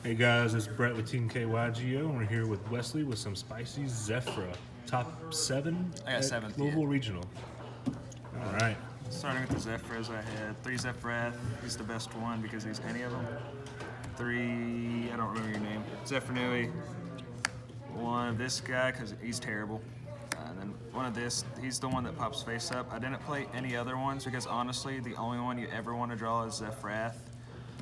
Hey guys, it's Brett with Team KYGO, and we're here with Wesley with some spicy Zefra. Top 7 I got at seventh, Louisville yeah. Regional. All right. Starting with the Zefras, I had 3 Zefra. He's the best one because he's any of them. 3, I don't remember your name. Zefra. One of this guy because he's terrible. And then one of this, he's the one that pops face up. I didn't play any other ones because honestly, the only one you ever want to draw is Zefrath.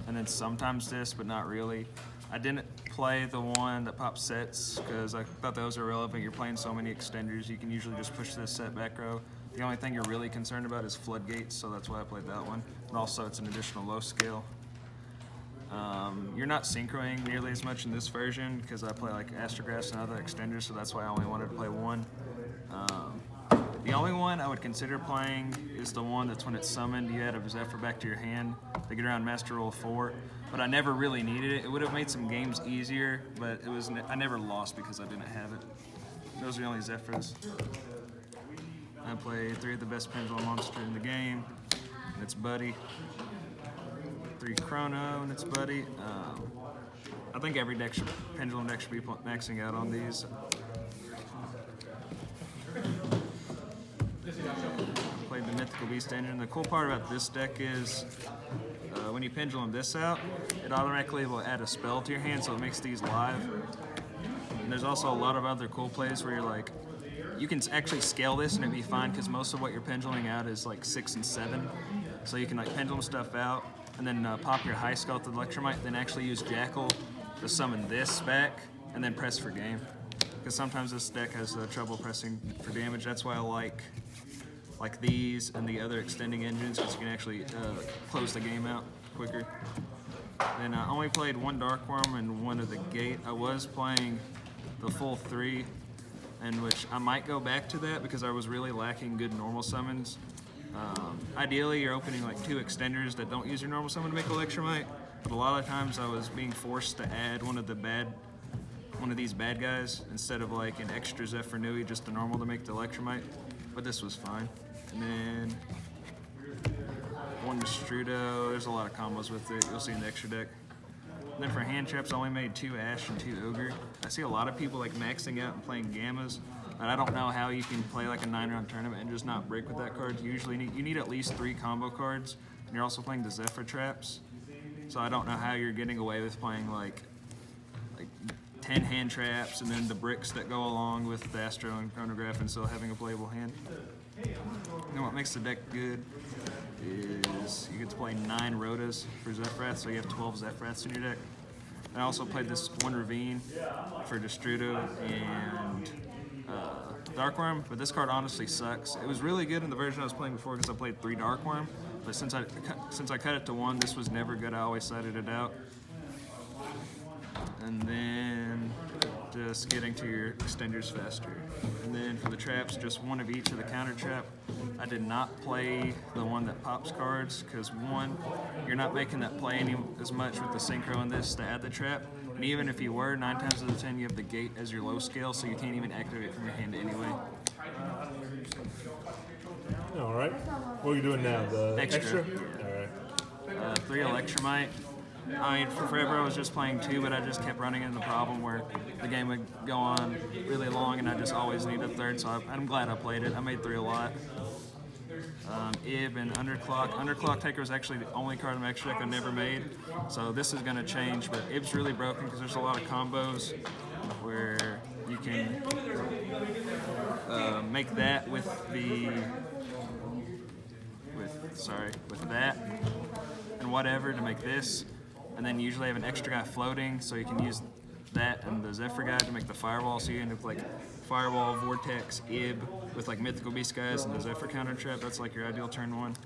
And then sometimes this, but not really. I didn't play the one that pops sets because I thought that was irrelevant. You're playing so many extenders, you can usually just push this set back row. The only thing you're really concerned about is floodgates, so that's why I played that one. And also, it's an additional low scale. You're not synchroing nearly as much in this version because I play like Astrographs and other extenders, so that's why I only wanted to play one. The only one I would consider playing is the one that's when it's summoned, you add a Zefra back to your hand to get around Master Roll 4, but I never really needed it. It would have made some games easier, but I never lost because I didn't have it. Those are the only Zefras. I play 3 of the best pendulum monster in the game, and it's Buddy. 3 Chrono, and it's Buddy. I think every pendulum deck should be maxing out on these. I played the Mythical Beast engine. The cool part about this deck is when you pendulum this out, it automatically will add a spell to your hand, so it makes these live. And there's also a lot of other cool plays where you're like, you can actually scale this and it'd be fine because most of what you're penduluming out is like 6 and 7. So you can like pendulum stuff out and then pop your high skull to the Electromite, then actually use Jackal to summon this back and then press for game. Because sometimes this deck has trouble pressing for damage. That's why I like these and the other extending engines because you can actually close the game out quicker. Then I only played 1 Dark Worm and 1 of the Gate. I was playing the full 3, in which I might go back to that because I was really lacking good normal summons. Ideally, you're opening like 2 extenders that don't use your normal summon to make Electromite, but a lot of times I was being forced to add one of these bad guys instead of like an extra Zefra Nui, just a normal to make the Electromite, but this was fine. And then 1 Destrudo, there's a lot of combos with it, you'll see in the extra deck. And then for hand traps, I only made 2 Ash and 2 Ogre. I see a lot of people like maxing out and playing Gammas, but I don't know how you can play like a 9-round tournament and just not break with that card. You need at least 3 combo cards, and you're also playing the Zefra traps. So I don't know how you're getting away with playing like 10 hand traps and then the bricks that go along with the Astro and Chronograph and still having a playable hand. And what makes the deck good is you get to play 9 Rhodas for Zefrath, so you have 12 Zefraths in your deck. I also played this 1 Ravine for Destrudo and Darkworm, but this card honestly sucks. It was really good in the version I was playing before because I played 3 Darkworm, but since I cut it to 1, this was never good. I always sided it out. And then just getting to your extenders faster. And then for the traps, just 1 of each of the counter trap. I did not play the one that pops cards because 1, you're not making that play as much with the synchro in this to add the trap. And even if you were, 9 times out of 10 you have the Gate as your low scale, so you can't even activate from your hand anyway. All right. What are you doing now? The Extra? All right. 3 Electromite. I mean, for forever I was just playing 2, but I just kept running into the problem where the game would go on really long and I just always need a 3rd, so I'm glad I played it. I made 3 a lot. Ib and Underclock. Underclock Taker was actually the only card in my extra deck I never made, so this is going to change, but Ib's really broken because there's a lot of combos where you can make that with that and whatever to make this. And then you usually have an extra guy floating, so you can use that and the Zefra guy to make the Firewall, so you end up like Firewall, Vortex, Ib, with like Mythical Beast guys and the Zefra counter trap. That's like your ideal turn 1.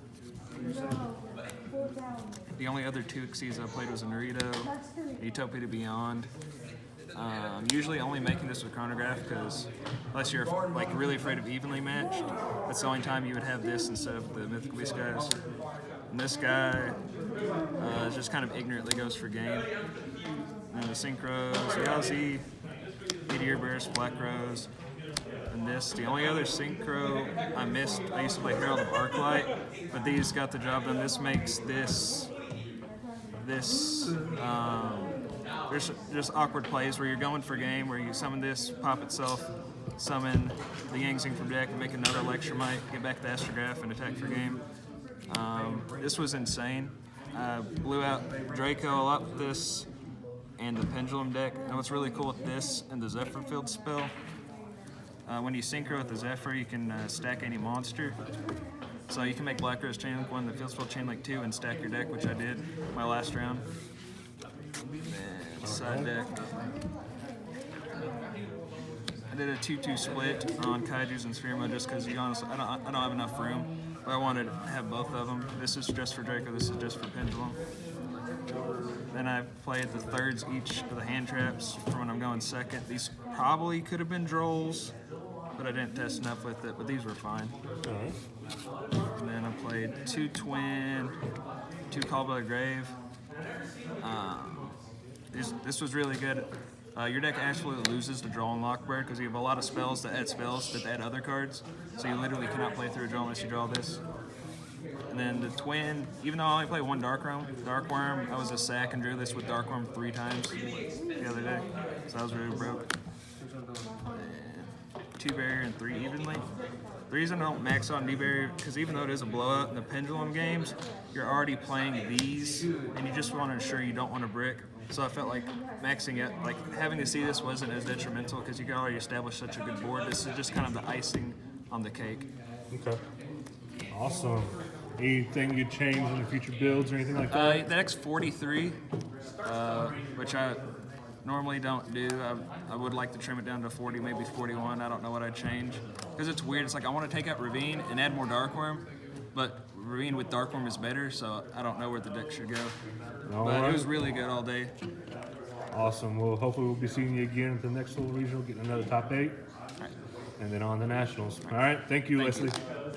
The only other 2 Xyz I played was a Naruto, Utopia to Beyond. Usually only making this with Chronograph because unless you're like really afraid of evenly matched, that's the only time you would have this instead of the Mythical Beast guys. And this guy just kind of ignorantly goes for game. And the Synchros, Yowzy, Meteor Burst, Black Rose, and this. The only other Synchro I missed, I used to play Herald of Arclight, but these got the job done. This makes this there's just awkward plays where you're going for game, where you summon this, pop itself, summon the Yangzing from deck, and make another Lecture Might, get back the Astrograph, and attack for game. This was insane. Blew out Draco a lot with this and the Pendulum deck. And what's really cool with this and the Zefra Field spell, when you synchro with the Zefra, you can stack any monster. So you can make Black Rose Chainlink 1, the Field Spell Chainlink 2, and stack your deck, which I did my last round. And side deck. I did a 2-2 split on Kaijus and Sphere Mode just because, I don't have enough room. But I wanted to have both of them. This is just for Draco, this is just for Pendulum. Then I played the thirds each of the hand traps for when I'm going second. These probably could have been Drolls, but I didn't test enough with it, but these were fine. All right. And then I played 2 Twin, 2 Call by the Grave. This was really good. Your deck actually loses to Draw and Lockbird because you have a lot of spells that add spells that add other cards. So you literally cannot play through a draw unless you draw this. And then the Twin, even though I only played one Dark Worm, I was a sack and drew this with Dark Worm 3 times the other day. So that was really broke. And 2 Barrier and 3 Evenly. The reason I don't max on D-Barrier, because even though it is a blowout in the Pendulum games, you're already playing these, and you just want to ensure you don't want to brick. So I felt like maxing it, like having to see this wasn't as detrimental because you could already establish such a good board. This is just kind of the icing on the cake. Okay. Awesome. Anything you'd change in the future builds or anything like that? The deck's 43, which I normally don't do. I would like to trim it down to 40, maybe 41. I don't know what I'd change. Because it's weird. It's like I want to take out Ravine and add more Dark Worm, but Ravine with Dark Worm is better, so I don't know where the deck should go. But it was really good all day. Awesome. Well, hopefully we'll be seeing you again at the next little regional, getting another top 8. All right. And then on the Nationals. All right. Thank you, Thank Wesley. you.